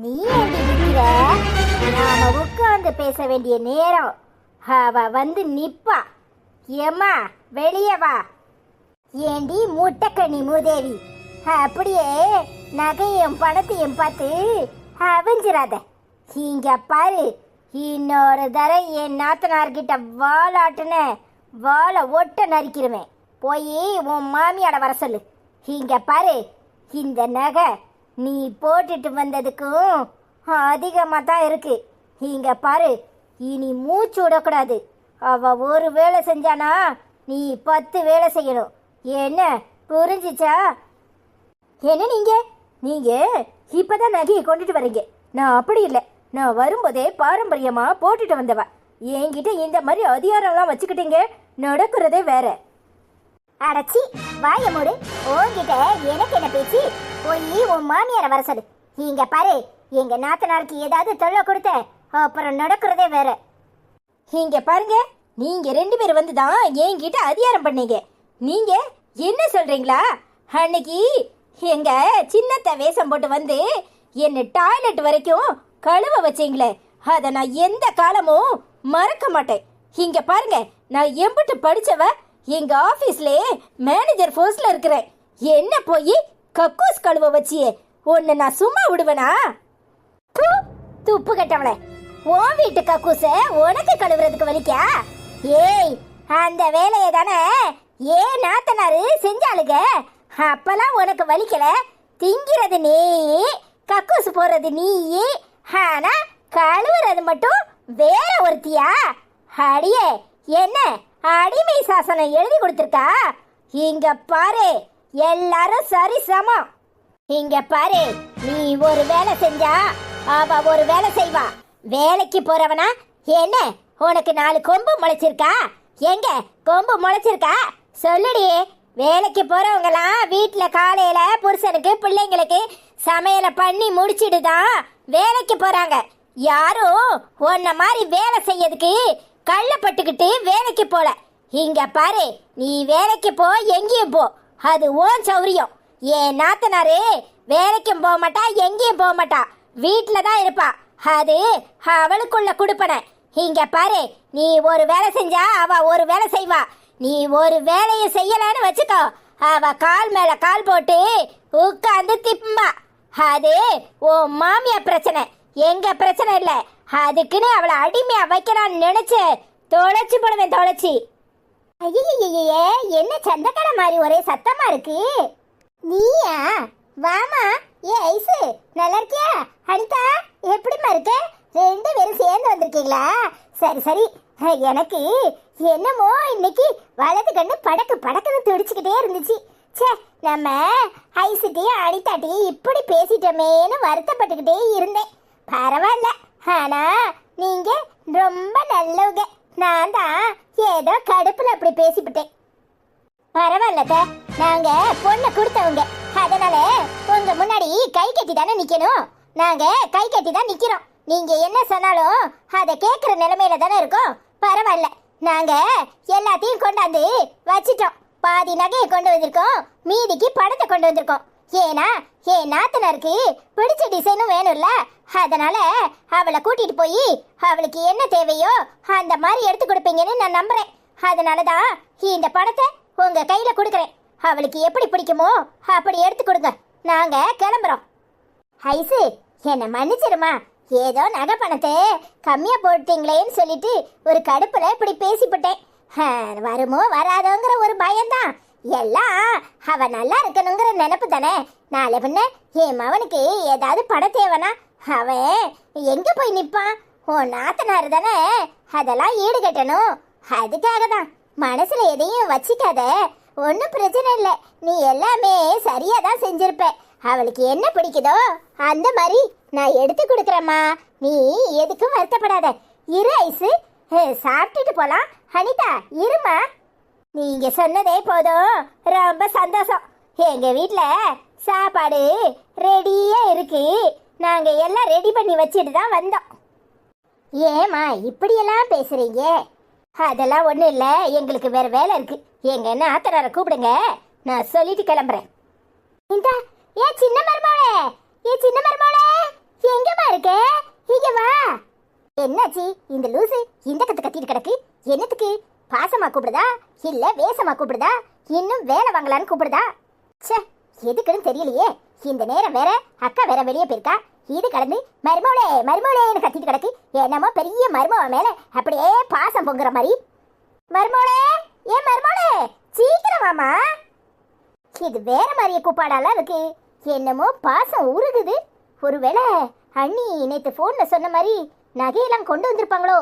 நீ ஏண்டி நிக்கிற? நாம உட்கார்ந்து பேச வேண்டிய நேரம். அவ வந்து நிப்பா. ஏம்மா வெளியே வா. ஏண்டி முட்டைக்கண்ணி மூதேவி, அப்படியே நகையும் பணத்தையும் பார்த்து அவிஞ்சிராத. இங்க பாரு, இன்னொரு தடவை என் நாத்தனார்கிட்ட வாலாட்டுன வாழை ஒட்ட நறுக்கிடுவேன். போய் உன் மாமியாட வர சொல்லு. இங்க பாரு, இந்த நகை நீ போட்டுட்டு வந்ததுக்கும் அதிகமாக தான் இருக்கு. இங்க பாரு, இனி மூச்சு விடக்கூடாது. அவ ஒரு வேலை செஞ்சானா நீ 10 வேலை செய்யணும். என்ன புரிஞ்சிச்சா? என்ன நீங்க இப்பதான் நகையை கொண்டுட்டு வரீங்க. நான் அப்படி இல்லை. நான் வரும்போதே பாரம்பரியமா போட்டுட்டு வந்தவ. என்கிட்ட இந்த மாதிரி அதிகாரம்லாம் வச்சுக்கிட்டீங்க, நடக்கிறதே வேற. அடச்சி வாய மூடு. உன்கிட்ட எனக்கு என்ன பேச்சு? போய் உன் மாமியார வர சொல்லு. இங்க பாரு, எங்க நாத்தனாருக்கு ஏதாவது தொல்லை கொடுத்த அப்புறம் நடக்கிறதே வேற. இங்க பாருங்க, நீங்க 2 பேர் வந்து தான் என்கிட்ட அதிகாரம் பண்ணீங்க. நீங்க என்ன சொல்றீங்களா? அன்னைக்கு எங்க சின்னத்த வேஷம் போட்டு வந்து என்ன டாய்லெட் வரைக்கும் கழுவ வச்சீங்களே, அதை நான் எந்த காலமும் மறக்க மாட்டேன். இங்க பாருங்க, நான் எம்பிட்டு படிச்சவ, எங்க ஆபீஸ்ல மேனேஜர் போஸ்ட்ல இருக்கிறேன். என்ன போய் கக்கூஸ் கழுவ வச்சியே, உன்னை நான் சும்மா விடுவேனா? துப்பு கட்டவளே, உன் வீட்டு கக்கூச உனக்கு கழுவுறதுக்கு வலிக்கா? ஏய், அந்த வேலையை தானே ஏன் நாத்தனாரு செஞ்சாளுங்க. அப்பெல்லாம் உனக்கு வலிக்கல. திங்கிறது நீ, கக்கூசு போறது நீ, ஆனா கழுவுறது மட்டும் வேற ஒருத்தியா? அடியே, என்ன அடிமை சாசனம் எழுதி கொடுத்துருக்கா? இங்க பாரு, எல்லாரும் சரி சமம். இங்க பாரு, நீ ஒரு வேலை செஞ்சா அவ ஒரு வேலை செய்வா. வேலைக்கு போறவனா என்ன உனக்கு 4 கொம்பு முளைச்சிருக்கா? எங்க கொம்பு முளைச்சிருக்கா சொல்லுடி. வேலைக்கு போறவங்கலாம் வீட்டுல காலையில புருஷனுக்கு பிள்ளைங்களுக்கு சமையலை பண்ணி முடிச்சிட்டு தான் வேலைக்கு போறாங்க. யாரும் உன்ன மாதிரி வேலை செய்யறதுக்கு கள்ளப்பட்டுக்கிட்டு வேலைக்கு போல. இங்க பாரு, நீ வேலைக்கு போ, எங்கேயும் போ, அது ஓன் சௌரியம். ஏன் நாத்தனாரு வேலைக்கும் போக மாட்டா, எங்கேயும் போக மாட்டா, வீட்டில தான் இருப்பா. அது அவளுக்குள்ள குடுப்பன. இங்க பாரு, நீ ஒரு வேலை செஞ்சா அவ ஒரு வேலை செய்வா. நீ ஒரு வேலையை செய்யலன்னு வச்சுக்கோ, அவ கால் மேல கால் போட்டு உட்காந்து திப்பா. அது உன் மாமியா பிரச்சனை, எங்க பிரச்சனை இல்ல. அதுக்குன்னு அவளை அடிமையா வைக்கிறான்னு நினைச்சு தொலைச்சு போடுவேன், தொலைச்சி. ஐயே, என்ன சந்தக்கடை மாதிரி ஒரே சத்தமா இருக்கு. நீயா? வாமா. ஏ ஐசு, நல்லா இருக்கியா? அனிதா, எப்படிமா இருக்க? 2 பேரும் சேர்ந்து வந்திருக்கீங்களா? சரி சரி. எனக்கு என்னமோ இன்னைக்கு வலது கண்ணு படக்கு படக்குன்னு துடிச்சுக்கிட்டே இருந்துச்சு. சே, நம்ம ஐசுட்டையும் அனிதாட்டையும் இப்படி பேசிட்டோமேன்னு வருத்தப்பட்டுக்கிட்டே இருந்தேன். பரவாயில்ல, ஆனா நீங்க ரொம்ப நல்லவங்க. நான் தான் ஏதோ கடுப்புல அப்படி பேசிவிட்டேன். பரவாயில்லத, நாங்க பொண்ணை கொடுத்தவங்க, அதனால உங்க முன்னாடி கை கட்டி தானே நிக்கணும். நாங்க கை கட்டி தான் நிக்கிறோம். நீங்க என்ன சொன்னாலும் அதை கேட்கிற நிலைமையில தானே இருக்கோம். பரவாயில்ல, நாங்க எல்லாத்தையும் கொண்டாந்து வச்சிட்டோம். பாதி நகையை கொண்டு வந்திருக்கோம், மீதிக்கு பணத்தை கொண்டு வந்திருக்கோம். ஏன்னா என் நாத்தனாருக்கு பிடிச்ச டிசைனும் வேணும்ல, அதனால அவளை கூட்டிட்டு போய் அவளுக்கு என்ன தேவையோ அந்த மாதிரி எடுத்து கொடுப்பீங்கன்னு நான் நம்புறேன். அதனாலதான் இந்த பணத்தை உங்க கையில கொடுக்குறேன். அவளுக்கு எப்படி பிடிக்குமோ அப்படி எடுத்து கொடுங்க. நாங்க கிளம்புறோம். ஐசு, என்ன மன்னிச்சிருமா. ஏதோ நகை பணத்தை கம்மியா போட்டீங்களேன்னு சொல்லிட்டு ஒரு கடுப்புல இப்படி பேசிவிட்டேன். வருமோ வராதோங்கிற ஒரு பயம்தான். எல்லாம் அவ நல்லா இருக்கணுங்கிற நினைப்பு தானே. நாளை பின்ன என் மவனுக்கு ஏதாவது பணம் தேவைனா அவன் எங்க போய் நிப்பான்? உன் நாத்தனாரு தானே அதெல்லாம் ஈடு கட்டணும். அதுக்காக தான். மனசுல எதையும் வச்சுக்காத, ஒன்றும் பிரச்சனை இல்லை. நீ எல்லாமே சரியா தான் செஞ்சிருப்ப. அவளுக்கு என்ன பிடிக்குதோ அந்த மாதிரி நான் எடுத்து கொடுக்குறேம்மா. நீ எதுக்கும் வருத்தப்படாத. இரு ஐசு, சாப்பிட்டுட்டு போலாம். அனிதா, இருமா. நீங்க சொன்னதே போதும், ரொம்ப சந்தோஷம். எங்க வீட்ல சாப்பாடு ரெடியா இருக்கு. நாங்க எல்லாம் ரெடி பண்ணி வச்சுட்டு தான் வந்தோம். ஏமா இப்படியெல்லாம் பேசுறீங்க? அதெல்லாம் ஒண்ணும் இல்ல, எங்களுக்கு வேற வேலை இருக்கு. எங்க நாத்தனாரை கூப்பிடுங்க, நான் சொல்லிட்டு கிளம்புறேன். இந்த ஏ சின்ன மருமகளே, எங்க என்னாச்சு இந்த லூசு இந்த கத்திட்டு கிடக்கு? என்னத்துக்கு? பாசமா கூப்பிடுதா இல்ல வேசமா கூப்பிடுதா இன்னும் வேலை வாங்கலான்னு கூப்பிடுதா? ச்சே, எதுக்குன்னு தெரியலையே. இந்த நேரம் வேற அக்கா வேற வெளியே போயிருக்கா. இது கடந்து மருமவளே மருமவளேன்னு கத்திட்டு கிடக்கு. என்னமோ பெரிய மருமவ மேல அப்படியே பாசம் பொங்குற மாதிரி. மருமவளே, ஏன் மருமவளே சீக்கிரம் வாமா. இது வேற மாதிரியே கூப்பாடாலாம் இருக்கு. என்னமோ பாசம் உருகுது. ஒருவேளை அண்ணி நேற்று போன்ல சொன்ன மாதிரி நகையெல்லாம் கொண்டு வந்திருப்பாங்களோ?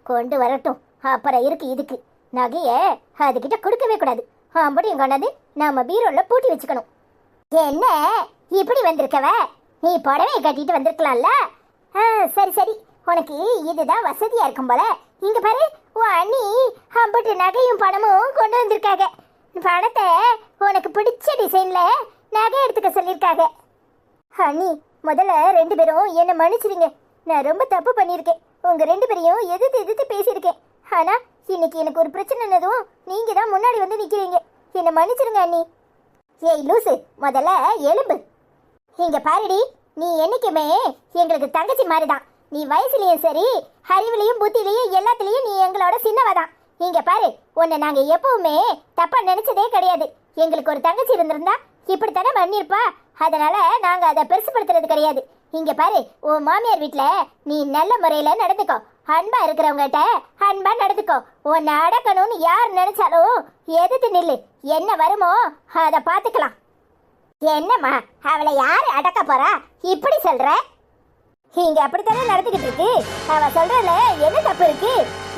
கொண்டு வரட்டும், அப்புறம் இருக்கு இதுக்கு. நகைய அதுகிட்ட கொடுக்கவே கூடாது. அப்படியும் கொண்டாந்து நாம பீரோல பூட்டி வச்சுக்கணும். என்ன இப்படி வந்திருக்கவ? நீ புடவையை கட்டிட்டு வந்திருக்கலாம்ல. சரி சரி, உனக்கு இதுதான் வசதியா இருக்கும் போல. இங்க பாரு, உன் அண்ணி அம்பட்டு நகையும் பணமும் கொண்டு வந்திருக்காங்க. பணத்தை உனக்கு பிடிச்ச டிசைன்ல நகை எடுத்துக்க சொல்லியிருக்காங்க. அண்ணி, முதல்ல 2 பேரும் என்னை மன்னிச்சிருங்க. நான் ரொம்ப தப்பு பண்ணியிருக்கேன். உங்க 2 பேரையும் எதிர்த்து பேசியிருக்கேன். ஆனா இன்னைக்கு எனக்கு ஒரு பிரச்சனைனதும் நீங்க தான் முன்னாடி வந்து நிக்கிறீங்க. என்னை மன்னிச்சிருங்க அண்ணி. ஏய் லூசு, முதல்ல எலும்பு. இங்க பாருடி, நீ என்னைக்குமே எங்களுக்கு தங்கச்சி மாதிரிதான். நீ வயசுலயும் சரி, அறிவுலையும் புத்திலையும் எல்லாத்துலயும் நீ எங்களோட சின்னவதான். இங்க பாரு, உன்னை நாங்க எப்பவுமே தப்பா நினைச்சதே கிடையாது. எங்களுக்கு ஒரு தங்கச்சி இருந்திருந்தா இப்படித்தானே பண்ணிருப்பா. அதனால நாங்க அதை பெருசுப்படுத்துறது கிடையாது. இங்க பாரு, உன் மாமியார் வீட்டுல நீ நல்ல முறையில நடந்துக்கோ. அன்பா இருக்கிறவங்ககிட்ட அன்பா நடந்துக்கோ. உன்னை அடக்கணும்னு யார் நினைச்சாலும் எதிர்த்து நில்லு. என்ன வருமோ அதை பாத்துக்கலாம். என்னம்மா, அவளை யாரு அடக்க போறா இப்படி சொல்ற? இங்க அப்படித்தானே நடந்துகிட்டு இருக்கு. அவ சொல்றதுல என்ன தப்பு இருக்கு?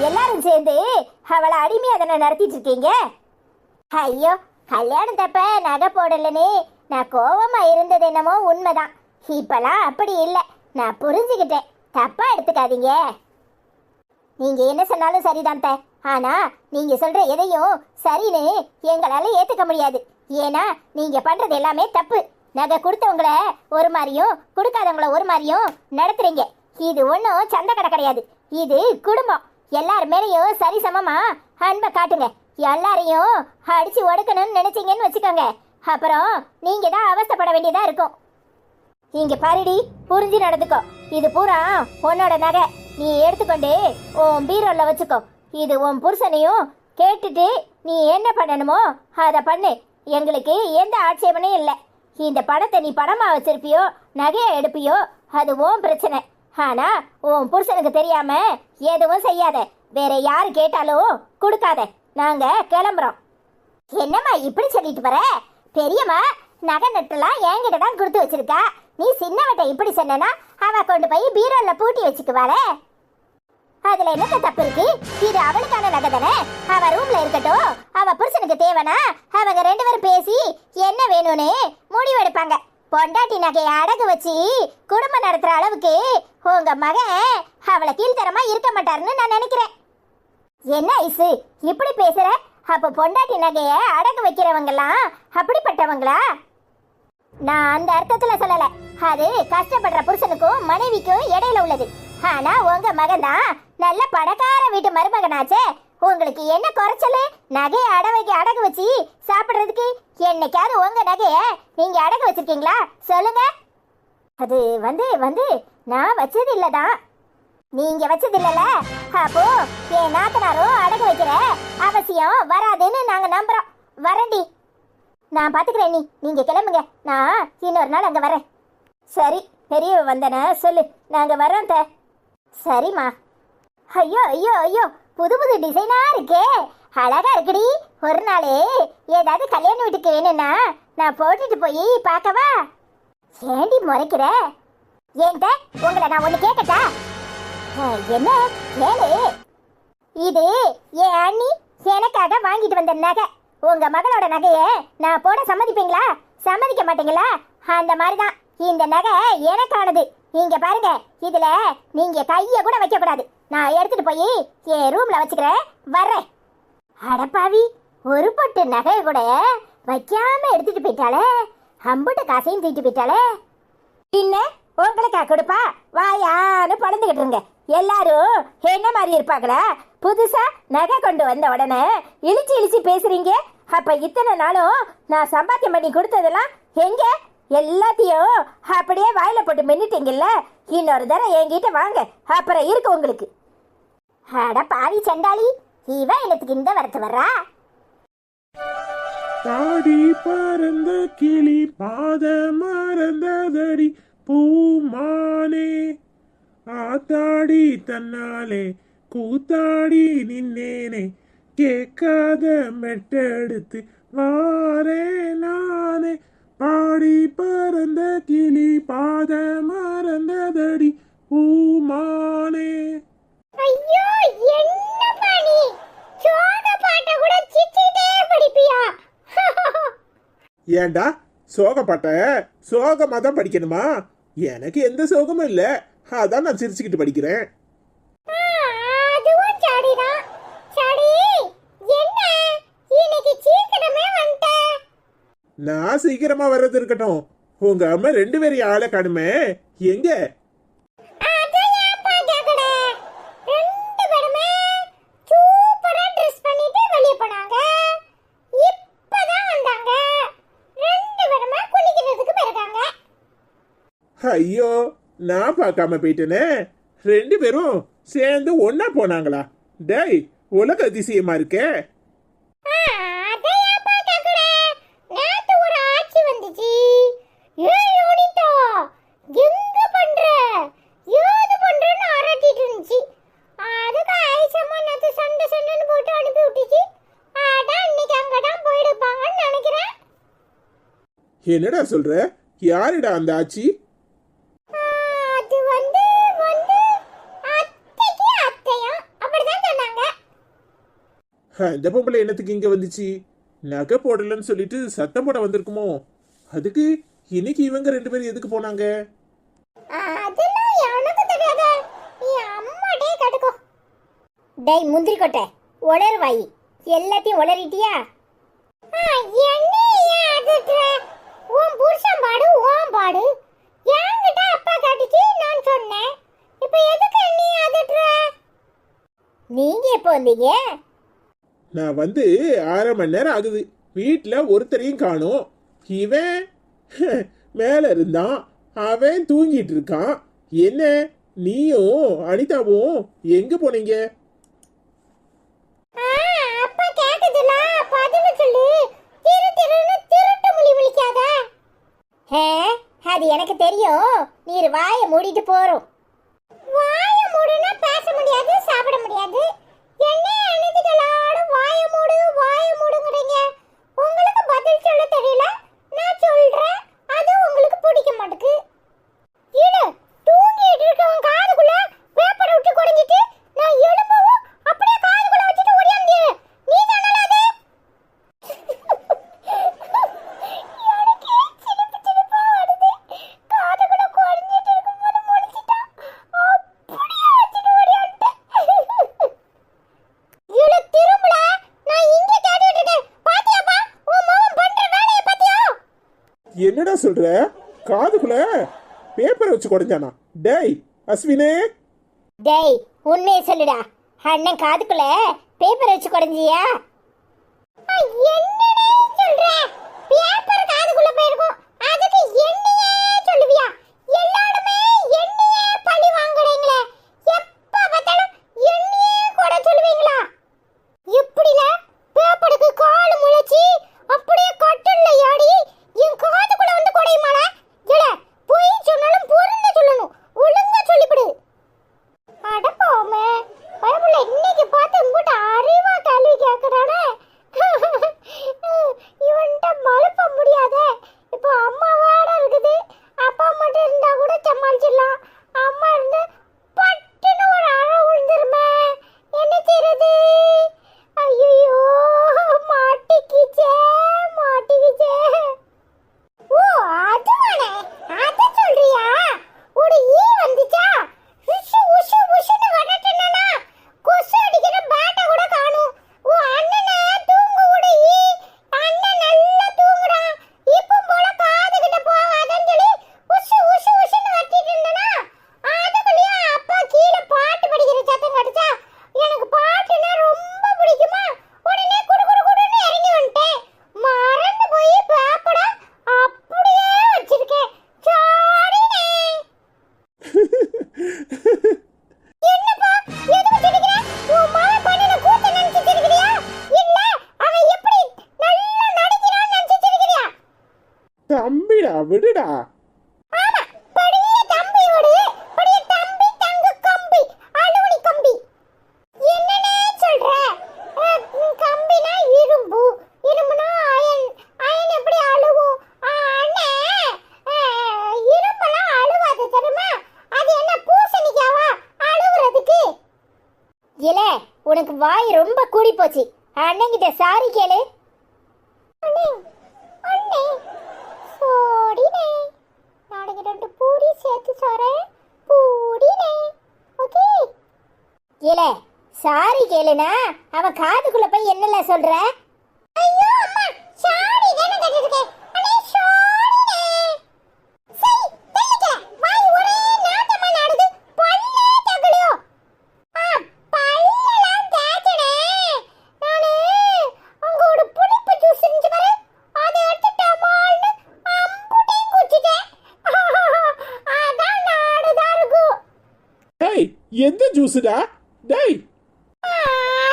எல்லாரும் சேர்ந்து அவளை அடிமையா தானே நடத்திட்டு இருக்கீங்க. ஐயோ, கல்யாணம் தப்ப நகை போடலன்னு நான் கோவமா இருந்தது என்னமோ உண்மைதான். இப்பெல்லாம் அப்படி இல்லை. நான் புரிஞ்சுக்கிட்டேன். தப்பா எடுத்துக்காதீங்க. நீங்க என்ன சொன்னாலும் சரிதான். ஆனா நீங்க சொல்ற எதையும் சரின்னு எங்களால ஏத்துக்க முடியாது. ஏன்னா நீங்க பண்றது எல்லாமே தப்பு. நகை கொடுத்தவங்கள ஒரு மாதிரியும் கொடுக்காதவங்கள ஒரு மாதிரியும் நடத்துறீங்க. இது ஒன்றும் சண்டை கடை கிடையாது. இது குடும்பம். எல்லார் மேலேயும் சரிசமமா அன்பை காட்டுங்க. எல்லாரையும் அடிச்சு ஒடுக்கணும்னு நினைச்சீங்கன்னு வச்சுக்கோங்க, அப்புறம் நீங்க தான் அவஸ்தைப்பட வேண்டியதா இருக்கும். இங்க பாருடி, புரிஞ்சு நடந்துக்கோ. இது பூரா உன்னோட நகை. நீ எடுத்துக்கொண்டு உன் பீரோல வச்சுக்கோ. இது உன் புருஷனையும் கேட்டுட்டு நீ என்ன பண்ணணுமோ அதை பண்ணு. எங்களுக்கு எந்த ஆட்சேபனையும் இல்லை. இந்த பணத்தை நீ பணமா வச்சிருப்பியோ நகையை எடுப்பியோ அது உன் பிரச்சனை. ஆனா உன் புருஷனுக்கு தெரியாம எதுவும் செய்யாத. வேற யாரு கேட்டாலும் கொடுக்காத. நாங்க கிளம்புறோம். என்னம்மா இப்படி சொல்லிட்டு வர? பெரியம்மா நகை நட்டுலாம் என்கிட்ட தான் கொடுத்து வச்சிருக்கா. நீ சின்னவட்ட இப்படி சொன்னா அவ கொண்டு போய் பீரோல பூட்டி வச்சுக்குவாள. அதுல என்ன தப்பு இருக்கு? இது அவளுக்கான நகை தானே. அவ ரூம்ல இருக்கட்டும். அவ புருஷனுக்கு தேவைனா அவங்க 2 பேரும் பேசி என்ன வேணும்னு முடிவெடுப்பாங்க. பொண்டாட்டி நகையை அடகு வச்சு குடும்பம் நடத்துற அளவுக்கு உங்க மகன் அவளை கீழ்த்தரமா இருக்க மாட்டாருன்னு நான் நினைக்கிறேன். என்ன ஐசு இப்படி பேசுற? அப்ப பொண்டாட்டி நகைய அடகு வைக்கிறவங்கலாம் அப்படிப்பட்டவங்களா? நான் அந்த அர்த்தத்துல சொல்லல. அது கஷ்டப்படுற புருஷனுக்கும் மனைவிக்கும் இடையில உள்ளது. ஆனா உங்க மகன் தான் நல்ல பணக்கார வீட்டு மருமகனாச்சே. உங்களுக்கு என்ன குறைச்சலு? நகையை அடகு வச்சு சாப்பிடுறதுக்கு என்னைக்காவது உங்க நகைய நீங்க அடகு வச்சிருக்கீங்களா? சொல்லுங்க. அது வந்து நான் வச்சது இல்லதான். நீங்க வச்சது இல்லல, அப்போ என் நாத்தனாரும் அடகு வைக்கிற அவசியம் வராதுன்னு நாங்க நம்புறோம். வரண்டி, நான் பாத்துக்கிறேன். நீங்க கிளம்புங்க. நான் இன்னொரு நாள் அங்க வரேன். சரி, பெரிய வந்தன சொல்லு, நாங்க வரோம். சரிம்மா. ஐயோ ஐயோ ஐயோ, புது புது டிசைனா இருக்கே, அழகா இருக்குடி. ஒரு நாளே ஏதாவது கல்யாண வீட்டுக்கு வேணும்னா நான் போட்டுட்டு போய் பார்க்கவா? ஏண்டி முறைக்கிற? ஏன்ட்ட உங்களை நான் ஒண்ணு கேட்கட்டா? என்ன கேளு. இது என் அண்ணி எனக்காக வாங்கிட்டு வந்த நகை. உங்க மகளோட நகையை நான் போட சம்மதிப்பீங்களா? சம்மதிக்க மாட்டீங்களா? அந்த மாதிரிதான் இந்த நகை எனக்கானது. இங்க பாருங்க, இதுல நீங்க கைய கூட வைக்க கூடாது. நான் எடுத்துட்டு போய் என் ரூம்ல வச்சுக்கிறேன். வர்றேன். அடப்பாவி, ஒரு பொட்டு நகை கூட வைக்காம எடுத்துட்டு போயிட்டாலே. அம்புட்டு காசையும் தூக்கிட்டு போயிட்டாலே. பின்ன உங்களுக்கா கொடுப்பா? வாயான்னு பழந்துகிட்டு இருங்க. எல்லாரும் என்ன மாதிரி இருப்பாங்களா? புதுசா நகை கொண்டு வந்த உடனே இழிச்சு பேசுறீங்க. அப்ப இத்தனை நாளும் நான் சம்பாத்தியம் பண்ணி கொடுத்ததெல்லாம் எங்க? எல்லாத்தையும் அப்படியே வாயில போட்டு மென்னிட்டீங்கல்ல. இன்னொரு தடவை என்கிட்ட வாங்க, அப்புறம் இருக்கு உங்களுக்கு. அட பாவி சண்டாளி, இவ என்னத்துக்கு இந்த வரத்து வர்றா? பாடி பறந்த கிளி பாத மறந்ததடி பூமானே, ஆத்தாடி தன்னாலே கூத்தாடி நின்னேனே, கேட்காத மெட்டெடுத்து வாரே நானே. பாடி பறந்த கிளி பாத மறந்ததடி பூமானே. ஐயோ, என்ன பாணி, சோக பாட்ட கூட சிச்சிட்டே படிப்பியா? ஏண்டா சோகப்பட்ட சோகமா தான் படிக்கணுமா? எனக்கு எந்த சோகமும் இல்ல, அதான் நான் சிரிச்சுக்கிட்டு படிக்கிறேன். அதுவும் சரிதான். சரி, என்ன இன்னைக்கு சீக்கிரமே வந்துட்ட? நான் சீக்கிரமா வர்றது இருக்கட்டும், உங்க அம்மா 2 பேரையும் ஆளை காணுமே, எங்க? ஐயோ, நான் பார்க்காம போயிட்டேனே. 2 பேரும் சேர்ந்து ஒன்னா போனாங்களா? டேய், உலக அதிசயமா இருக்கே. என்னடா சொல்ற? யாருடா அந்த ஆச்சி? இந்த பொம்பளை என்னத்துக்கு இங்க வந்துச்சு? நகை போடலன்னு சொல்லிட்டு சத்தம் போட வந்திருக்குமோ? அதுக்கு இன்னைக்கு இவங்க 2 பேரும் எதுக்கு போனாங்க? டேய் முந்திரி கொட்டை, உளறுவாயி, எல்லாத்தையும் உளறிட்டியா? உன் புருஷன் பாடு, உன் பாடு. என்கிட்ட அப்பா காட்டுச்சு, நான் சொன்னேன். இப்போ எதுக்கு நீ அதட்டுற? நீங்க எப்போ வந்தீங்க? நான் வந்து 1/2 மணி நேரம் ஆகுது. வீட்டுல ஒருத்தரையும் காணோம். இவன் மேல இருந்தான், அவன் தூங்கிட்டு இருக்கான். என்ன நீயும் அனிதாவும் எங்க போனீங்க? அப்பா கேட்டதுல பதில் சொல்லு. திரு திருன்னு திருட்டு மொழி விழிக்காத. அது எனக்கு தெரியும். நீர் வாயை மூடிட்டு போறோம். வாயை மூடுனா பேச முடியாது, சாப்பிட முடியாது. என்ன அழுதுகளாடும் வாயை மூடு வாயை மூடுங்கறீங்க. உங்களுக்கு பதில் சொல்ல தெரியல, நான் சொல்றேன். அது உங்களுக்கு பிடிக்க மாட்டேங்குது. இரு, தூங்கிட்டு இருக்கவன் காதுக்குள்ள பேப்பரை விட்டு குறைஞ்சிட்டு நான் எழும்பவும் அப்படியே காதுக்குள்ள வச்சுட்டு ஓடியாந்து. நீ தானே அது? எனக்கே சிரிப்பு சிரிப்பா வருது. காதுக்குள்ள குறைஞ்சிட்டு இருக்கும்போது முடிச்சிட்டா அப்படியே வச்சுட்டு ஓடியாந்துட்டேன். இவள திரும்பல, நான் இங்க கேட்டுட்டு இருக்கேன். பாத்தியாப்பா, உன் மாமன் பண்ற வேலைய பாத்தியா? என்னடா சொல்ற? காதுக்குள்ள பேப்பரை வச்சு குறைஞ்சானா? டேய் அஸ்வினே. டேய், உண்மையை சொல்லுடா. அண்ணன் காதுக்குள்ள பேப்பர் வச்சு குறைஞ்சியா? என்னடா சொல்ற? பேப்பர் காதுக்குள்ள போயிருக்கும், அதுக்கு என்னையே சொல்லுவியா? எல்லாருமே என்னையே பழி வாங்குறீங்களே. எப்ப பார்த்தாலும் என்னையே கூட சொல்லுவீங்களா? எப்படில பேப்பருக்கு கால் முளைச்சி அப்படியே கட்டல்ல ஏறி என் காதுக்குள்ள வந்து குறையுமால? இல்ல, போய் சொன்னாலும் பொறுங்க சொல்லணும். ஒழுங்கா சொல்லிவிடு. அடப்பாமே, பயமுள்ள இன்னைக்கு பார்த்து உங்ககிட்ட அறிவா கேள்வி கேட்கறானே. இவன்கிட்ட மழுப்ப முடியாதே. இப்போ அம்மா வேற இருக்குது. அப்பா மட்டும் இருந்தா கூட சமாளிச்சிடலாம். அம்மா இருந்து பட்டுன்னு ஒரு அழ விழுந்துருமே. என்ன செய்யறது? ஐயோ, மாட்டிக்கிச்சே மாட்டிக்கிச்சே. ஓ, அதுவானே, அத சொல்றியா? ஒரு ஈ வந்துச்சா? உஷு உஷு உஷுன்னு வரட்டேனா? கொசு அடிக்கிற பேட்டை கூட காணோம். ஓ, அண்ணனை தூங்க விடு ஈ. அண்ணன் நல்லா தூங்குறான். இப்போ போல காது கிட்ட போகாதன்னு சொல்லி உஷு உஷு உஷுன்னு வட்டிட்டு இருந்தனா, அதுக்குள்ளேயே விடுடா. ஆமா, பெரிய தம்பியோடு பெரிய தம்பி தங்க கம்பி அலுமினி கம்பி என்னனே சொல்ற? கம்பினா இரும்பு, இரும்புனா அயன், அயன் எப்படி அழுவும்? அண்ணே, இரும்பெல்லாம் அழுவாது தெரியுமா? அது என்ன பூசணிக்காவா அழுவுறதுக்கு? இல்ல, உனக்கு வாய் ரொம்ப கூடி போச்சு. அண்ணங்கிட்ட சாரி கேளு. அண்ணே, அண்ணே, சோடினே. நாளைக்கு 2 பூரி சேர்த்து சொல்றேன். பூடினே, ஓகே? இல்ல, சாரி கேளுனா அவன் காதுக்குள்ள போய் என்னல சொல்ற? ஐயோ அம்மா, சாரி தான கேட்டிருக்கேன். அண்ணே, சோடினே. சரி, தெளிக்க. வாய் ஒரே நாட்டமா நாடுது. பல்லே தகலியோ? பல்லெல்லாம் தேய்ச்சனே. நானு அங்க ஒரு புளிப்பு ஜூஸ் இருந்துச்சு பாரு, அதை எடுத்து டமால்னு அம்புட்டையும் குடிச்சிட்டேன். அதான் நாடுதா இருக்கும். டேய், எந்த ஜூஸ்டா? டேய்,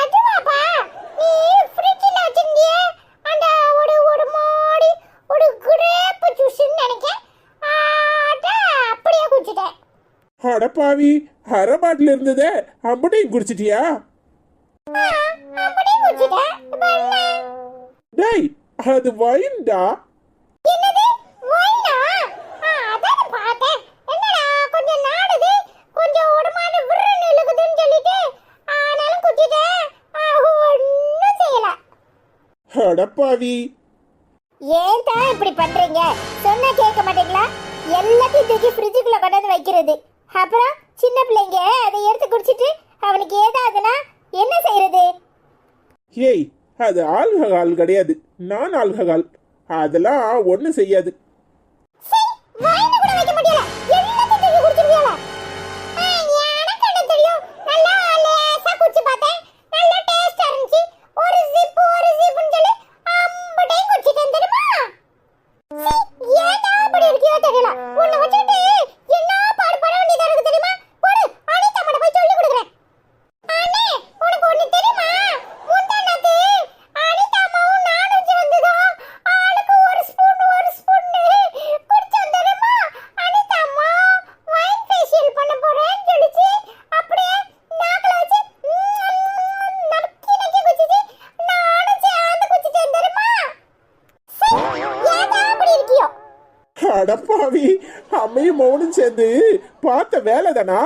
அதுவாப்பா, நீ ஃப்ரிட்ஜ்ல வச்சிருந்தியே அந்த ஒரு மாடி ஒரு கிரேப் ஜூஸ்னு நினைக்கிறேன். அதான் அப்படியே குடிச்சிட்டேன். அடப்பாவி, அரை பாட்டில் இருந்ததே அம்பட்டையும் குடிச்சிட்டியா? அப்படியே குடிச்சிட்டேன். இப்ப என்ன? டேய், அது வைன்டா. என்னது வைனா? அதான் பார்த்தேன். என்னடா கொஞ்சம் நாடுது, கொஞ்சம் ஒரு மாதிரி விருன்னு இழுக்குதுன்னு சொல்லிட்டு ஆனாலும் குடிச்சிட்டேன். ஒன்றும் செய்யல. அடப்பாவி, ஏன் தான் இப்படி பண்றீங்க? சொன்னா கேட்க மாட்டீங்களா? எல்லாத்தையும் தூக்கி ஃப்ரிட்ஜுக்குள்ள கொண்டாந்து வைக்கிறது. அப்புறம் சின்ன பிள்ளைங்க அதை எடுத்து குடிச்சிட்டு அவனுக்கு ஏதாவதுன்னா என்ன செய்யறது? ஏய், அது ஆல்கஹால் கிடையாது, நான் ஆல்கஹால். அதெல்லாம் ஒன்றும் செய்யாது. சரி, வாயில கூட வைக்க முடியல. எல்லாத்தையும் தூக்கி குடிச்சிருவீங்களா? எனக்கு என்ன தெரியும்? நல்லா லேசா குடிச்சு பார்த்தேன். நல்ல டேஸ்டா இருந்துச்சு. ஒரு ஜிப்புன்னு சொல்லி அம்பட்டையும் குடிச்சிட்டேன் தெரியுமா? ஏன்டா அப்படி இருக்கியோ தெரியல. உன்னை வச்சுட்டு என்ன பாடு பட வேண்டியதா இருக்கு தெரியுமா? ஒரு அனிதா மட்டும் போய் சொல்லி கொடுக்குறேன். அண்ணே, உனக்கு ஒண்ணு தெரியுமா? முந்தானத்து அனிதா அம்மாவும் நானும் சேர்ந்துதான் ஆளுக்கு ஒரு ஸ்பூன் குடிச்சோம் தெரியுமா? அனிதா அம்மா வைன் ஃபேஷியல் பண்ண போறேன்னு சொல்லிச்சு. அப்படியே நாக்குல வச்சு நக்கி குடிச்சிச்சு. நானும் சேர்ந்து குடிச்சிட்டேன் தெரியுமா? ஏன்டா அப்படி இருக்கியோ? அடப்பாவி, அம்மையும் மௌனும் சேர்ந்து பார்த்த வேலை தானா?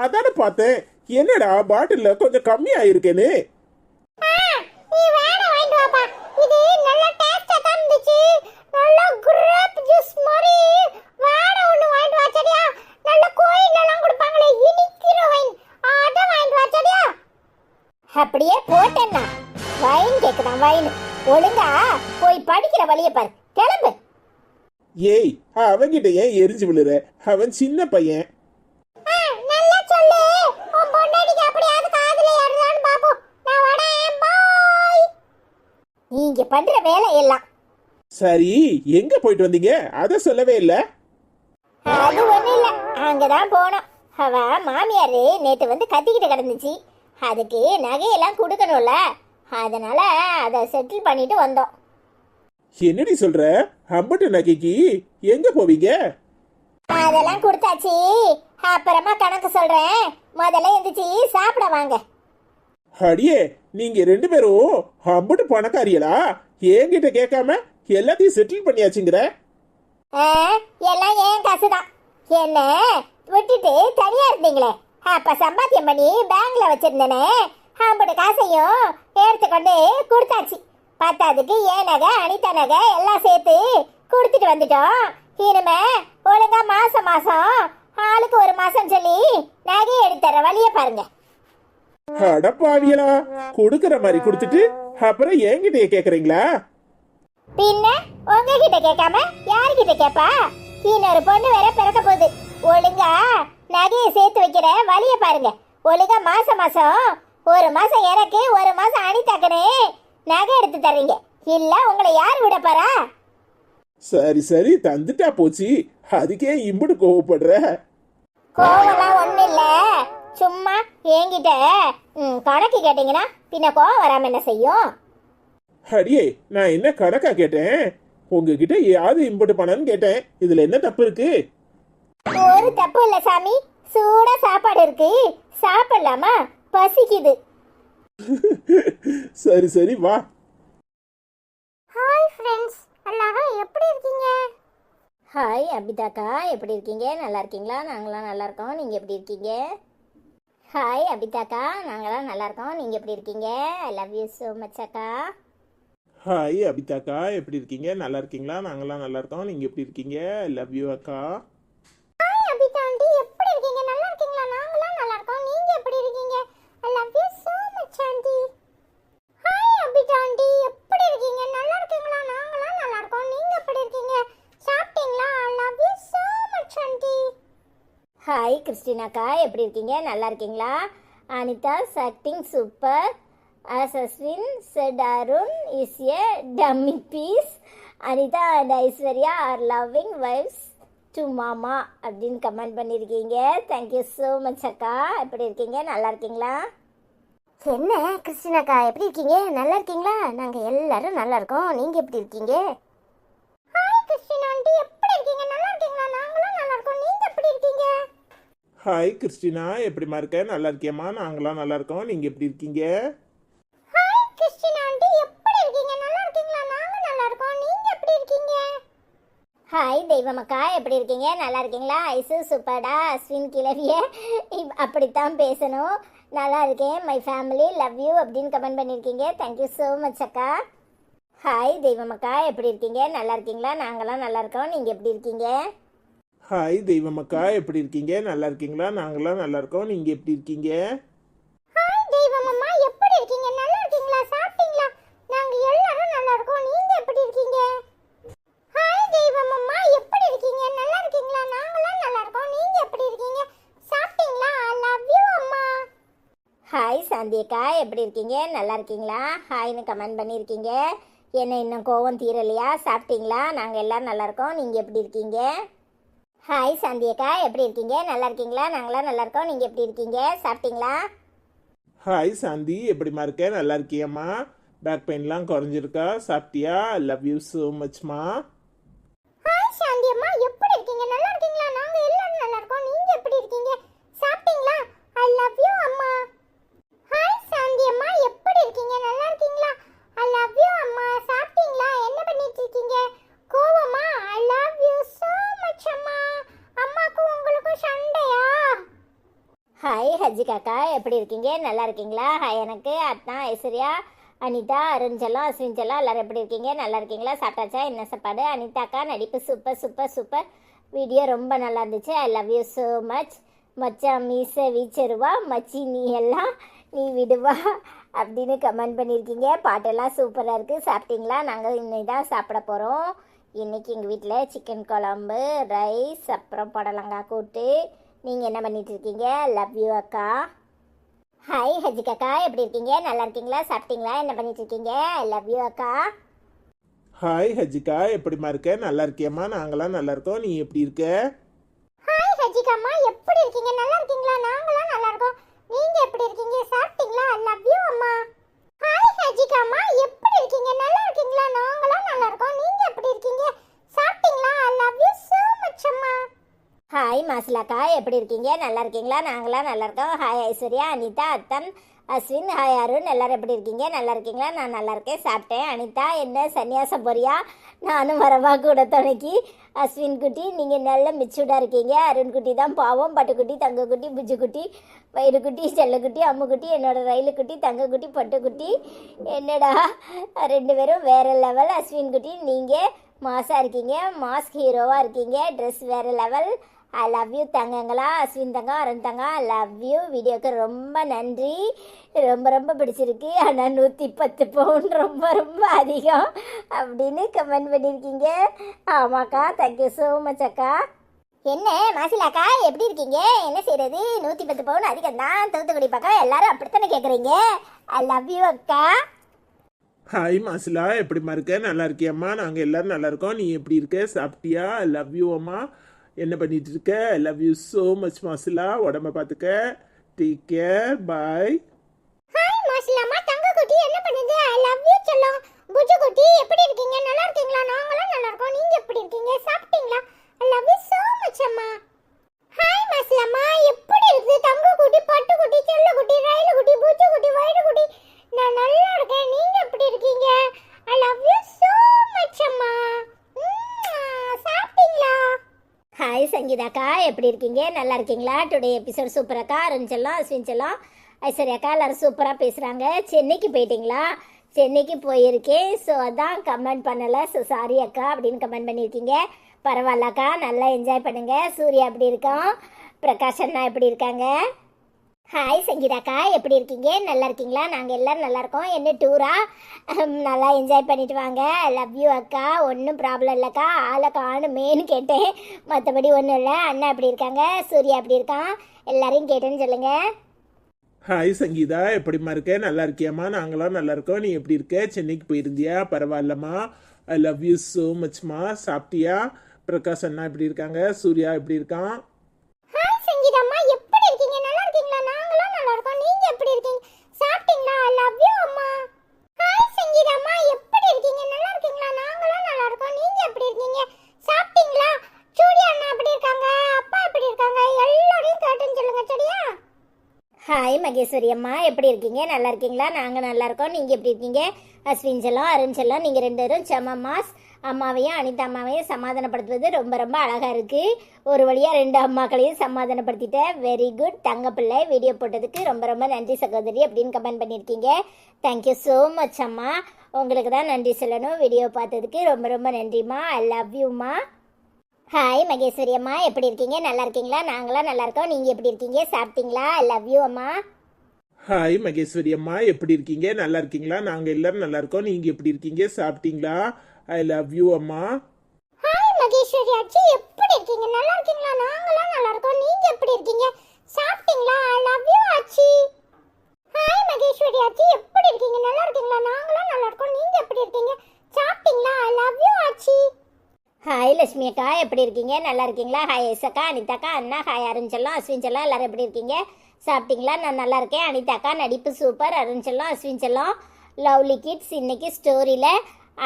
அதானே பார்த்தேன். என்னடா பாட்டில்ல கொஞ்சம் கம்மியா இருக்கேன்னு. நீ வேற வாங்கிட்டு வாப்பா. இது நல்ல டேஸ்டா தான் இருந்துச்சு. நல்ல கிரேப் ஜூஸ் மாதிரி வேற ஒண்ணு வாங்கிட்டு வா சரியா? நல்ல கோயில்ல எல்லாம் கொடுப்பாங்களே இனிக்கிற வைன், அத வாங்கிட்டு வா சரியா? அப்படியே போட்டேன்னா வைன் கேக்குதான் வைன். ஒழுங்கா போய் படிக்கிற வழிய பாரு. கிளம்பு. ஏய், அவன்கிட்ட ஏன் எரிஞ்சு விழுற? அவன் சின்ன பையன். நல்லா சொல்லு. உன் பொண்டாட்டிக்கு அப்படியாவது காதுல ஏறுதான்னு பாப்போம். நான் வரேன். பாய். நீங்க பண்ற வேலை எல்லாம் சரி, எங்க போயிட்டு வந்தீங்க? அத சொல்லவே இல்ல. அது ஒண்ணு இல்ல, அங்கதான் போனோம். அவ மாமியாரு நேத்து வந்து கத்திக்கிட்டு கிடந்துச்சு. அதுக்கு நகையெல்லாம் கொடுக்கணும்ல, அதனால அதை செட்டில் பண்ணிட்டு வந்தோம். என்னடி சொல்ற? அம்பட்டு நகைக்கு எங்க போவீங்க? அதெல்லாம் கொடுத்தாச்சு, அப்புறமா கணக்கு சொல்றேன். முதல்ல எந்திரிச்சு சாப்பிட வாங்க. அடியே, நீங்க 2 பேரும் அம்பட்டு பணக்காரியலா? என்கிட்ட கேட்காம எல்லாத்தையும் செட்டில் பண்ணியாச்சுங்கிற. எல்லாம் ஏன் காசுதான். என்ன விட்டுட்டு தனியா இருந்தீங்களே, அப்ப சம்பாத்தியம் பண்ணி பேங்க்ல வச்சிருந்தேனே, அம்பட்டு காசையும் எடுத்துக்கொண்டு கொடுத்தாச்சு. பத்தாதுக்கு ஏன் நகை அனிதா நகை எல்லாம் சேர்த்து கொடுத்துட்டு வந்துட்டோம். இனிமே ஒழுங்கா மாசம் மாசம் ஆளுக்கு ஒரு மாசம் சொல்லி நகையை எடுத்துற வழிய பாருங்க. அடப்பாவியலா, கொடுக்கற மாதிரி கொடுத்துட்டு அப்புறம் என்கிட்டயே கேக்குறீங்களா? பின்ன உங்ககிட்ட கேட்காம யார்கிட்ட கேப்பா? இன்னொரு பொண்ணு வேற பிறக்க போகுது. ஒழுங்கா நகையை சேர்த்து வைக்கிற வழிய பாருங்க. ஒழுங்கா மாசம் மாசம் ஒரு மாசம் எனக்கு ஒரு மாசம் அனிதாக்கனே நகை எடுத்து தர்றீங்க. இல்ல உங்களை யார் விட போறா? சரி சரி, தந்துட்டா போச்சு. அதுக்கே இம்புடு கோவப்படுற? கோவம்லாம் ஒண்ணு இல்ல, சும்மா என்கிட்ட கணக்கு கேட்டீங்கன்னா பின்ன கோவம் வராம என்ன செய்யும்? அடியே, நான் என்ன கணக்கா கேட்டேன்? உங்ககிட்ட யாரு இம்போர்ட் பண்ணான்னு கேட்டேன். இதுல என்ன தப்பு இருக்கு? ஒரு தப்பு இல்ல சாமி, சூடா சாப்பாடு இருக்கு, சாப்பிடலாமா? பசிக்குது. சரி சரி வா. ஹாய் ஃப்ரெண்ட்ஸ், எல்லாரும் எப்படி இருக்கீங்க? ஹாய் அபிதாக்கா, எப்படி இருக்கீங்க? நல்லா இருக்கீங்களா? நாங்களாம் நல்லா இருக்கோம், நீங்கள் எப்படி இருக்கீங்க? ஹாய் அபிதாக்கா, நாங்களாம் நல்லா இருக்கோம், நீங்கள் எப்படி இருக்கீங்க? ஐ லவ் யூ ஸோ மச் அக்கா. ஹாய் அபிதாக்கா, எப்படி இருக்கீங்க? நல்லா இருக்கீங்களா? நாங்களாம் நல்லா இருக்கோம், நீங்க எப்படி இருக்கீங்க? லவ் யூ அக்கா. ஹாய் அபிதா ஆண்டி, எப்படி இருக்கீங்க? நல்லா இருக்கீங்களா? நாங்களாம் நல்லா இருக்கோம், நீங்கள் எப்படி இருக்கீங்க? ஐ love you so much aunty. Hi Abitha aunty, எப்படி இருக்கீங்க? நல்லா இருக்கீங்களா? நாங்களாம் நல்லா இருக்கோம், நீங்கள் எப்படி இருக்கீங்க? சாப்பிட்டீங்களா? I love you so much aunty. Hi கிறிஸ்டினாக்கா, எப்படி இருக்கீங்க? நல்லா இருக்கீங்களா? Anitha acting super. As Ashwin said, Arun is a dummy piece. Anita and Aishwarya are loving wives to mama அப்படின்னு கமெண்ட் பண்ணியிருக்கீங்க. தேங்க்யூ ஸோ மச் அக்கா. எப்படி இருக்கீங்க? நல்லா இருக்கீங்களா? என்ன கிறிஸ்டினாக்கா, எப்படி இருக்கீங்க? நல்லா இருக்கீங்களா? நாங்கள் எல்லாரும் நல்லா இருக்கோம், நீங்கள் எப்படி இருக்கீங்க? ஹாய் கிறிஸ்டினா ஆண்டி, எப்படி இருக்கீங்க? நல்லா இருக்கீங்களா? நாங்களும் நல்லா இருக்கோம், நீங்கள் எப்படி இருக்கீங்க? ஹாய் கிறிஸ்டினா, எப்படிமா இருக்க? நல்லா இருக்கியம்மா? நாங்களாம் நல்லா இருக்கோம், நீங்க எப்படி இருக்கீங்க? கிறிஸ்டினா ஆண்டி, எப்படி இருக்கீங்க? நல்லா இருக்கீங்களா? நாங்க நல்லா இருக்கோம், நீங்க எப்படி இருக்கீங்க? ஹாய் தெய்வமக்கா, எப்படி இருக்கீங்க? நல்லா இருக்கீங்களா? ஐசு சூப்பர்டா. அஸ்வின் கிளவிய அப்படித்தான் பேசணும். நல்லா இருக்கேன், மை ஃபேமிலி லவ் யூ அப்படின்னு கமெண்ட் பண்ணியிருக்கீங்க. தேங்க்யூ ஸோ மச் அக்கா. ஹாய் தெய்வமக்கா, எப்படி இருக்கீங்க? நல்லா இருக்கீங்களா? நாங்களாம் நல்லா இருக்கோம், நீங்கள் எப்படி இருக்கீங்க? ஹாய் தெய்வமக்கா, எப்படி இருக்கீங்க? நல்லா இருக்கீங்களா? நாங்களாம் நல்லா இருக்கோம், நீங்க எப்படி இருக்கீங்க? ஹாய் தெய்வமம்மா, எப்படி இருக்கீங்க? நல்லா இருக்கீங்களா? சாப்பிட்டீங்களா? நாங்க எல்லாரும் நல்லா இருக்கோம், நீங்க எப்படி இருக்கீங்க? ஹாய் தெய்வமம்மா, எப்படி இருக்கீங்க? நல்லா இருக்கீங்களா? நாங்களாம் நல்லா இருக்கோம், நீங்க எப்படி இருக்கீங்க? சாப்பிட்டீங்களா? ஐ லவ் யூ அம்மா. ஹாய் சாந்தியக்கா, எப்படி இருக்கீங்க? நல்லா இருக்கீங்களா? ஹாய்னு கமெண்ட் பண்ணியிருக்கீங்க. என்ன இன்னும் கோவம் தீரலையா? சாப்பிட்டீங்களா? நாங்கள் எல்லாரும் நல்லா இருக்கோம், நீங்கள் எப்படி இருக்கீங்க? ஹாய் சாந்தியக்கா, எப்படி இருக்கீங்க? நல்லா இருக்கீங்களா? நாங்களாம் நல்லா இருக்கோம், நீங்கள் எப்படி இருக்கீங்க? சாப்பிட்டீங்களா? ஹாய் சாந்தி, எப்படிமா இருக்க? நல்லா இருக்கியம்மா? பேக் பெயின்லாம் குறைஞ்சிருக்கா? சாப்பிட்டியா? லவ் யூ ஸோ மச்மா. ஹாய் சாந்தி அம்மா, எப்படி இருக்கீங்க? நல்லா இருக்கீங்களா? நாங்க எல்லாரும் நல்லா இருக்கோம், நீங்க எப்படி இருக்கீங்க? சாப்பிட்டீங்களா? ஐ லவ் யூ அம்மா. ஹாய் சாந்தி அம்மா, எப்படி இருக்கீங்க? நல்லா இருக்கீங்களா? ஐ லவ் யூ அம்மா. சாப்பிட்டீங்களா? என்ன பண்ணிட்டு இருக்கீங்க? கோவமா? ஐ லவ் யூ ஸோ மச் அம்மா. அம்மாக்கு உங்களுக்கும் சண்டையா? ஹாய் ஹஜிகாக்கா, எப்படி இருக்கீங்க? நல்லா இருக்கீங்களா? ஹாய் எனக்கு அத்னா ஐஸ்வர்யா அனிதா அருண்ஜலம் அஸ்வின்ஜலம் எல்லாரும் எப்படி இருக்கீங்க? நல்லா இருக்கீங்களா? சாப்பிட்டாச்சா? என்ன சாப்பாடு? அனிதாக்கா நடிப்பு சூப்பர் சூப்பர் சூப்பர். வீடியோ ரொம்ப நல்லா இருந்துச்சு. ஐ லவ் யூ ஸோ மச். மச்சான் மீச வீச்சருவா, மச்சி நீ எல்லாம் நீ விடுவா அப்படின்னு கமெண்ட் பண்ணியிருக்கீங்க. பாட்டெல்லாம் சூப்பராக இருக்குது. சாப்பிட்டீங்களா? நாங்கள் இன்னைக்கு தான் சாப்பிட போகிறோம். இன்றைக்கி எங்கள் வீட்டில் சிக்கன் குழம்பு, ரைஸ், அப்புறம் புடலங்காய் கூட்டு. நீங்கள் என்ன பண்ணிட்டு இருக்கீங்க? லவ் யூ அக்கா. ஹாய் ஹஜிகாக்கா, எப்படி இருக்கீங்க? நல்லா இருக்கீங்களா? சாப்பிட்டீங்களா? என்ன பண்ணிட்டு இருக்கீங்க? ஐ லவ் யூ அக்கா. ஹாய் ஹஜிகா, எப்படிமா இருக்க? நல்லா இருக்கியம்மா? நாங்களாம் நல்லா இருக்கோம், நீ எப்படி இருக்க? ஹாய் ஹஜிகாம்மா, எப்படி இருக்கீங்க? நல்லா இருக்கீங்களா? நாங்களாம் நல்லா இருக்கோம், நீங்க எப்படி இருக்கீங்க? சாப்பிட்டீங்களா? ஐ லவ் யூ அம்மா. ஹாய் ஹஜிகாம்மா, எப்படி இருக்கீங்க? நல்லா இருக்கீங்களா? நாங்களாம் நல்லா இருக்கோம், நீங்க எப்படி இருக்கீங்க? சாப்பிட்டீங்களா? I love you so much அம்மா. ஹாய் மாசிலாக்கா, எப்படி இருக்கீங்க? நல்லா இருக்கீங்களா? நாங்களாம் நல்லா இருக்கோம். ஹாய் ஐஸ்வர்யா அனிதா அத்தன் அஸ்வின் ஹாய் அருண் எல்லாரும் எப்படி இருக்கீங்க? நல்லா இருக்கீங்களா? நான் நல்லா இருக்கேன், சாப்பிட்டேன். அனிதா என்ன சன்னியாசம் போறியா? நானும் வரவா கூட துணைக்கி. அஸ்வின் குட்டி நீங்கள் நல்ல மெச்சூர்டாக இருக்கீங்க. அருண் குட்டி தான் பாவம். பட்டுக்குட்டி, தங்கக்குட்டி, புஜ்ஜுக்குட்டி, வயிறுக்குட்டி, செல்லக்குட்டி, அம்முக்குட்டி, என்னோட ரயிலு குட்டி, தங்கக்குட்டி, பட்டுக்குட்டி. என்னடா ரெண்டு பேரும் வேறு லெவல். அஸ்வின் குட்டி நீங்கள் மாஸாக இருக்கீங்க, மாஸ் ஹீரோவாக இருக்கீங்க. ட்ரெஸ் வேறு லெவல். ஐ லவ் யூ தங்கங்களா. அஸ்வின் தங்கம், அருண் தங்கம், ஐ லவ் யூ. வீடியோக்கு ரொம்ப நன்றி, ரொம்ப ரொம்ப பிடிச்சிருக்கு. ஆனால் 110 பவுன் ரொம்ப ரொம்ப அதிகம் அப்படின்னு கமெண்ட் பண்ணியிருக்கீங்க. ஆமாக்கா, தேங்க்யூ ஸோ மச் அக்கா. என்ன மாசிலாக்கா, எப்படி இருக்கீங்க? என்ன செய்கிறது, 110 பவுன் அதிகம் தான். தூத்துக்குடி பக்கம் எல்லாரும் அப்படித்தானே கேட்குறீங்க. ஐ லவ் யூ அக்கா. ஹாய் மாசிலா, எப்படிமா இருக்க? நல்லா இருக்கியம்மா? நாங்கள் எல்லாரும் நல்லா இருக்கோம், நீ எப்படி இருக்க? சாப்பிட்டியா? லவ் யூ அம்மா. என்ன பண்ணிட்டு இருக்க? லவ் யூ ஸோ மச் மாசிலா. உடம்ப பார்த்துக்க. டேக் கேர், பாய். ஹாய் மாசிலாமா, தங்க குட்டி என்ன பண்ணுது? ஐ லவ் யூ சொல்லும். புஜு குட்டி எப்படி இருக்கீங்க? நல்லா இருக்கீங்களா? நாங்களும் நல்லா இருக்கோம். நீங்க எப்படி இருக்கீங்க? சாப்பிட்டீங்களா? I love you so much அம்மா. ஹாய் மாஸ்லம்மா, எப்படி இருக்கு? தங்க குட்டி, பட்டு குட்டி, செல்ல குட்டி, ரயில் குட்டி, புஜு குட்டி, வயிறு குட்டி. நான் நல்லா இருக்கேன். நீங்க எப்படி இருக்கீங்க? I love you so much அம்மா. சாப்பிட்டீங்களா? ஹாய் சங்கீதாக்கா, எப்படி இருக்கீங்க? நல்லா இருக்கீங்களா? Today episode சூப்பராக்கா. அருஞ்செல்லாம், அஸ்வின்செல்லாம், ஐஸ்வர்யாக்கா எல்லாரும் சூப்பராக பேசுகிறாங்க. சென்னைக்கு போயிட்டீங்களா? சென்னைக்கு போயிருக்கேன். ஸோ அதான் கமெண்ட் பண்ணலை. ஸோ சாரி அக்கா அப்படின்னு கமெண்ட் பண்ணியிருக்கீங்க. பரவாயில்லக்கா, நல்லா என்ஜாய் பண்ணுங்க. சூர்யா எப்படி இருக்கான்? பிரகாஷ் அண்ணா எப்படி இருக்காங்க? ஹாய் சங்கீதாக்கா, எப்படி இருக்கீங்க? நல்லா இருக்கீங்களா? நாங்கள் எல்லோரும் நல்லா இருக்கோம். என்ன டூரா? நல்லா என்ஜாய் பண்ணிட்டு வாங்க. லவ் யூ அக்கா. ஒன்றும் ப்ராப்ளம் இல்லைக்கா. ஆளை காணுமேன்னு கேட்டேன், மற்றபடி ஒன்றும் இல்லை. அண்ணா எப்படி இருக்காங்க? சூர்யா எப்படி இருக்கான்? எல்லாரையும் கேட்டேன்னு சொல்லுங்கள். ஹாய் சங்கீதா, எப்படிம்மா இருக்க? நல்லா இருக்கியாம்மா? நாங்களாம் நல்லா இருக்கோம். நீ எப்படி இருக்க? சென்னைக்கு போயிருந்தியா? பரவாயில்லம்மா. ஐ லவ் யூ ஸோ மச்மா. சாப்பிட்டியா? பிரகாஷ் அண்ணா எப்படி இருக்காங்க? சூர்யா எப்படி இருக்கான்? ஹாய் சங்கீதாம்மா, எப்படி இருக்கீங்க? நல்லா இருக்கீங்களா? நாங்களும் நல்லா இருக்கோம். நீங்க எப்படி இருக்கீங்க? சாப்பிட்டீங்களா? ஐ லவ் யூ அம்மா. ஹாய் சங்கீதாம்மா, எப்படி இருக்கீங்க? நல்லா இருக்கீங்களா? நாங்களும் நல்லா இருக்கோம். நீங்க எப்படி இருக்கீங்க? சாப்பிட்டீங்களா? சூர்யா அண்ணா எப்படி இருக்காங்க? அப்பா எப்படி இருக்காங்க? எல்லாரையும் கேட்டுன்னு சொல்லுங்க, சரியா? ஹாய் மகேஸ்வரி அம்மா, எப்படி இருக்கீங்க? நல்லா இருக்கீங்களா? நாங்கள் நல்லா இருக்கோம். நீங்கள் எப்படி இருக்கீங்க? அஸ்வின் செல்லம், அருண் செல்லம், நீங்கள் ரெண்டு பேரும் செம மாஸ். அம்மாவையும் அனிதா அம்மாவையும் சமாதானப்படுத்துவது ரொம்ப ரொம்ப அழகாக இருக்குது. ஒரு வழியாக ரெண்டு அம்மாக்களையும் சமாதானப்படுத்திட்டேன். வெரி குட் தங்கப்பிள்ளை. வீடியோ போட்டதுக்கு ரொம்ப ரொம்ப நன்றி சகோதரி அப்படின்னு கமெண்ட் பண்ணியிருக்கீங்க. தேங்க்யூ ஸோ மச் அம்மா. உங்களுக்கு தான் நன்றி சொல்லணும். வீடியோ பார்த்ததுக்கு ரொம்ப ரொம்ப நன்றிம்மா. ஐ லவ் யூம்மா. ஹாய் மகேஸ்வரி அம்மா, எப்படி இருக்கீங்க? நல்லா இருக்கீங்களா? நாங்களாம் நல்லா இருக்கோம். நீங்கள் எப்படி இருக்கீங்க? சாப்பிட்டீங்களா? ஐ லவ் யூ அம்மா. ஹாய் மகேஸ்வரி அம்மா, எப்படி இருக்கீங்க? நல்லா இருக்கீங்களா? நாங்கள் எல்லாரும் நல்லா இருக்கோம். நீங்கள் எப்படி இருக்கீங்க? சாப்பிட்டீங்களா? ஐ லவ் யூ அம்மா. ஹாய் மகேஸ்வரி ஆச்சி, எப்படி இருக்கீங்க? நல்லா இருக்கீங்களா? நாங்களாம் நல்லா இருக்கோம். நீங்கள் எப்படி இருக்கீங்க? சாப்பிட்டீங்களா? ஐ லவ் யூ ஆச்சி. ஹாய் மகேஸ்வரி ஆச்சி, எப்படி இருக்கீங்க? நல்லா இருக்கீங்களா? நாங்களாம் நல்லா இருக்கோம். நீங்கள் எப்படி இருக்கீங்க? சாப்பிட்டீங்களா? ஐ லவ் யூ ஆச்சி. ஹாய் லட்சுமி அக்கா, எப்படி இருக்கீங்க? நல்லா இருக்கீங்களா? ஹாய் ஐசக்கா, அனிதாக்கா, அண்ணா, ஹாய் அருண்செல்லாம், அஸ்வின்செல்லாம், எல்லாரும் எப்படி இருக்கீங்க? சாப்பிட்டீங்களா? நான் நல்லா இருக்கேன். அனிதாக்கா நடிப்பு சூப்பர். அருண்செல்லாம், அஸ்வின்செல்லாம், லவ்லி கிட்ஸ். இன்னைக்கு ஸ்டோரியில்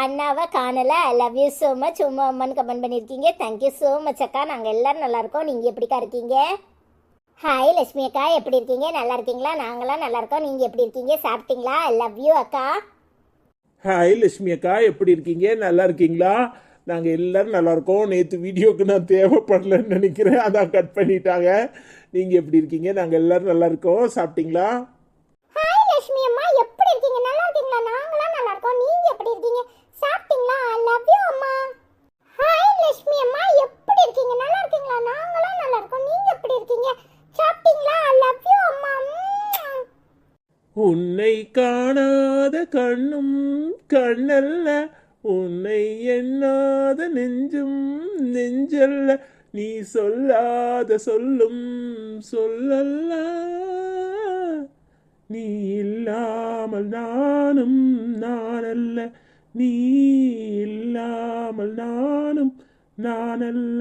அண்ணாவை காணலை. I love you so much. Uma அம்மான்னு கமெண்ட் பண்ணியிருக்கீங்க. தேங்க்யூ ஸோ மச் அக்கா. நாங்கள் எல்லோரும் நல்லா இருக்கோம். நீங்கள் எப்படிக்கா இருக்கீங்க? ஹாய் லட்சுமி அக்கா, எப்படி இருக்கீங்க? நல்லா இருக்கீங்களா? நாங்களாம் நல்லா இருக்கோம். நீங்கள் எப்படி இருக்கீங்க? சாப்பிட்டீங்களா? ஐ லவ் யூ அக்கா. ஹாய் லட்சுமி அக்கா, எப்படி இருக்கீங்க? நல்லா இருக்கீங்களா? நாங்கள் எல்லோரும் நல்லா இருக்கோம். நேற்று வீடியோவுக்கு நான் தேவைப்படலன்னு நினைக்கிறேன், அதான் கட் பண்ணிட்டாங்க. நீங்கள் எப்படி இருக்கீங்க? நாங்கள் எல்லோரும் நல்லா இருக்கோம். சாப்பிட்டீங்களா? ஹாய் லட்சுமி அம்மா, எப்படி இருக்கீங்க? நல்லா இருக்கீங்களா? நாங்களாம் நல்லா இருக்கோம். நீங்கள் எப்படி இருக்கீங்க? சாப்பிட்டீங்களா? ஐ லவ் யூ அம்மா. ஹாய் லட்சுமி அம்மா, எப்படி இருக்கீங்க? நல்லா இருக்கீங்களா? நாங்களாம் நல்லா இருக்கோம். நீங்கள் எப்படி இருக்கீங்க? சாப்பிட்டீங்களா? ஐ லவ் யூ அம்மா. உன்னை காணாத கண்ணும் கண்ணல்ல, உன்னை எண்ணாத நெஞ்சும் நெஞ்சல்ல, நீ சொல்லாத சொல்லும் சொல்லல்ல, நீ இல்லாமல் நானும் நானல்ல, நீ இல்லாமல் நானும் நானல்ல.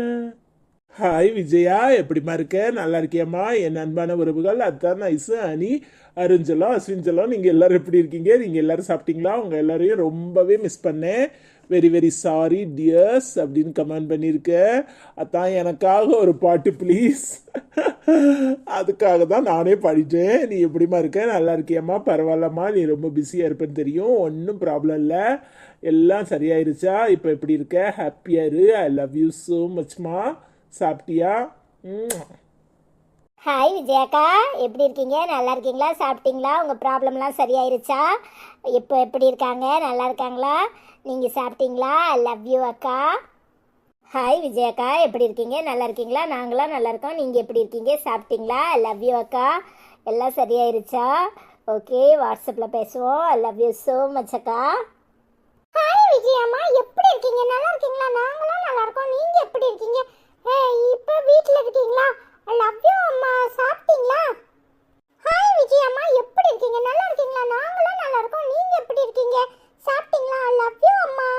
ஹாய் விஜயா, எப்படிமா இருக்க? நல்லா இருக்கியம்மா? என் அன்பான உறவுகள் அத்தான், ஐசு, அனி, அருஞ்சலம், அஸ்வின்சலம், நீங்கள் எல்லோரும் எப்படி இருக்கீங்க? நீங்கள் எல்லோரும் சாப்பிட்டீங்களா? உங்கள் எல்லாரையும் ரொம்பவே மிஸ் பண்ணேன். வெரி வெரி சாரி டியர்ஸ் அப்படின்னு கமெண்ட் பண்ணியிருக்கேன். அதான் எனக்காக ஒரு பாட்டு ப்ளீஸ். அதுக்காக தான் நானே பாடிட்டேன். நீ எப்படிமா இருக்க? நல்லா இருக்கியம்மா? பரவாயில்லம்மா. நீ ரொம்ப பிஸியாக இருப்பேன்னு தெரியும். ஒன்றும் ப்ராப்ளம் இல்லை, எல்லாம் சரியாயிருச்சா? இப்போ எப்படி இருக்க? ஹாப்பியாக இரு. ஐ லவ் யூ ஸோ மச்மா. சாப்பிட்டியா? ஹாய் விஜயாக்கா, எப்படி இருக்கீங்க? நல்லா இருக்கீங்களா? சாப்பிட்டீங்களா? உங்கள் ப்ராப்ளம்லாம் சரியாயிருச்சா? இப்போ எப்படி இருக்காங்க? நல்லா இருக்காங்களா? நீங்கள் சாப்பிட்டீங்களா? ஐ லவ் யூ அக்கா. ஹாய் விஜயாக்கா, எப்படி இருக்கீங்க? நல்லா இருக்கீங்களா? நாங்களாம் நல்லா இருக்கோம். நீங்கள் எப்படி இருக்கீங்க? சாப்பிட்டீங்களா? ஐ லவ் யூ அக்கா. எல்லாம் சரியாயிருச்சா? ஓகே, வாட்ஸ்அப்பில் பேசுவோம். ஐ லவ் யூ ஸோ மச் அக்கா. ஹாய் விஜயம்மா, எப்படி இருக்கீங்க? நல்லா இருக்கீங்களா? நாங்களாம் நல்லா இருக்கோம். நீங்கள் எப்படி இருக்கீங்க? இப்போ வீட்டில் இருக்கீங்களா? ஐ லவ் யூ அம்மா. சாப்பிட்டீங்களா? ஹாய் விஜயம்மா, எப்படி இருக்கீங்க? நல்லா இருக்கீங்களா? நாங்களும் நல்லா இருக்கோம். நீங்க எப்படி இருக்கீங்க? சாப்பிட்டீங்களா? ஐ லவ் யூ அம்மா.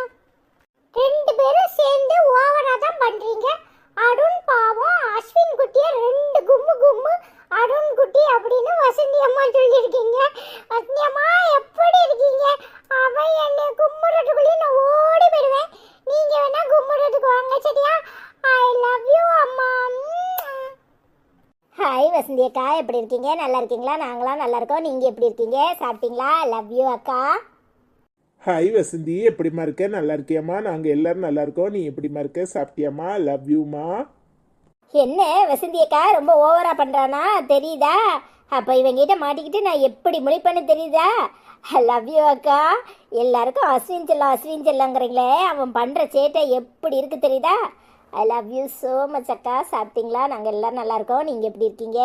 ரெண்டு பேரும் சேர்ந்து ஓவரா தான் பண்றீங்க. அருண் பாவம் அஸ்வின் குட்டியை ரெண்டு கும்மு கும்மு அருண் குட்டி அப்படின்னு வசந்தி அம்மா சொல்லியிருக்கீங்க. வசந்தி அம்மா எப்படி இருக்கீங்க? அவன் என்னை கும்பிடுறதுக்குள்ளேயே நான் ஓடி போயிடுவேன். நீங்க வேணா கும்பிடுறதுக்கு வாங்க சரியா? ஐ லவ் யூ அம்மா. ஹாய் வசந்தி அக்கா, எப்படி இருக்கீங்க? நல்லா இருக்கீங்களா? நாங்களாம் நல்லா இருக்கோம். நீங்க எப்படி இருக்கீங்க? சாப்பிட்டீங்களா? லவ் யூ அக்கா. ஹாய் வசந்தி, எப்படிம்மா இருக்க? நல்லா இருக்கியாம்மா? நாங்கள் எல்லாரும் நல்லா இருக்கோம். நீ எப்படிம்மா இருக்க? சாப்பிட்டியாம்மா? லவ் யூமா. என்ன வசந்தி அக்கா ரொம்ப ஓவரா பண்றானா தெரியுதா? அப்ப இவங்கிட்ட மாட்டிக்கிட்டு நான் எப்படி முழிப்பேன்னு தெரியுதா? லவ் யூ அக்கா. எல்லாருக்கும் அஸ்வின் செல்லங்கிறீங்களே, அவன் பண்ற சேட்டை எப்படி இருக்கு தெரியுதா? ஐ லவ் யூ ஸோ மச் அக்கா. சாப்பிட்டீங்களா? நாங்கள் எல்லாரும் நல்லா இருக்கோம். நீங்கள் எப்படி இருக்கீங்க?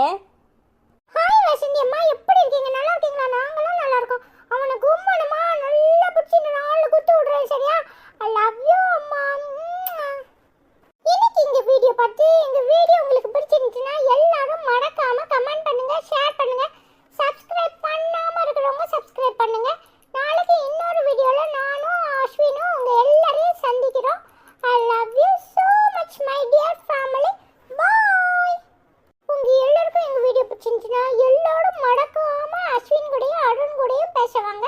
ஹாய் வசந்தி அம்மா, எப்படி இருக்கீங்க? நல்லா இருக்கீங்களா? நாங்களும் நல்லா இருக்கோம். அவனை கும்மணுமா, நல்லா பிடிச்சி 4 குத்து விடுறேன் சரியா? ஐ லவ் யூ அம்மா. இன்னைக்கு இந்த வீடியோ பார்த்து இந்த வீடியோ உங்களுக்கு பிடிச்சிருந்துச்சுன்னா எல்லாரும் மறக்காம கமெண்ட் பண்ணுங்க, ஷேர் பண்ணுங்க. சப்ஸ்கிரைப் பண்ணாம இருக்கிறவங்க சப்ஸ்கிரைப் பண்ணுங்க. நாளைக்கு இன்னொரு வீடியோல நானும் அஸ்வினும் உங்க எல்லாரையும் சந்திக்கிறோம். I love you so much my dear family. Bye. உங்க எல்லாருக்கும் எங்க வீடியோ பிடிச்சிருந்துச்சுன்னா எல்லாரும் மறக்காம அஸ்வின் கூடயும் அருண் கூடயும் பேசுவாங்க.